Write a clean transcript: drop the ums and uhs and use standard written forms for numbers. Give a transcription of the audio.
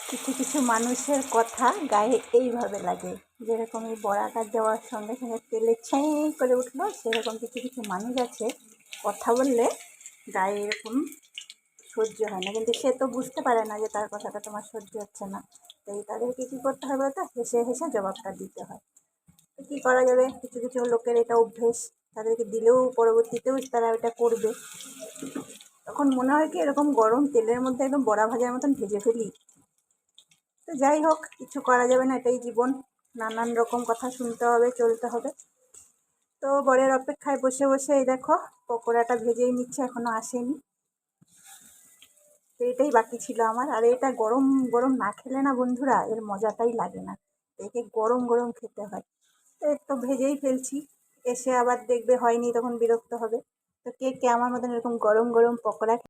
কিছু কিছু মানুষের কথা গায়ে এইভাবে লাগে, যেরকম এই বড়াটা দেওয়ার সঙ্গে সঙ্গে তেলে ছেঁই করে উঠলো, সেরকম কিছু কিছু মানুষ আছে কথা বললে গায়ে এরকম সহ্য হয় না, কিন্তু সে তো বুঝতে পারে না যে তার কথাটা তোমার সহ্য হচ্ছে না। তাই তাদেরকে কী করতে হবে, তো হেসে হেসে জবাবটা দিতে হয়। তো কী করা যাবে, কিছু কিছু লোকের এটা অভ্যেস, তাদেরকে দিলেও পরবর্তীতেও তারা এটা করবে। তখন মনে হয় কি এরকম গরম তেলের মধ্যে একদম বড়া ভাজার মতন ভেজে ফেলি। তো যাই হোক, কিছু করা যাবে না, এটাই জীবন, নানান রকম কথা শুনতে হবে, চলতে হবে। তো বরের অপেক্ষায় বসে বসে এই দেখো পকোড়াটা ভেজেই নিচ্ছে, এখনো আসেনি। তো এটাই বাকি ছিল আমার। আর এটা গরম গরম না খেলে না বন্ধুরা, এর মজাটাই লাগে না, একে গরম গরম খেতে হয়। তো একটু ভেজেই ফেলছি, এসে আবার দেখবে হয়নি, তখন বিরক্ত হবে। তো কে কে আমার মতন এরকম গরম গরম পকোড়া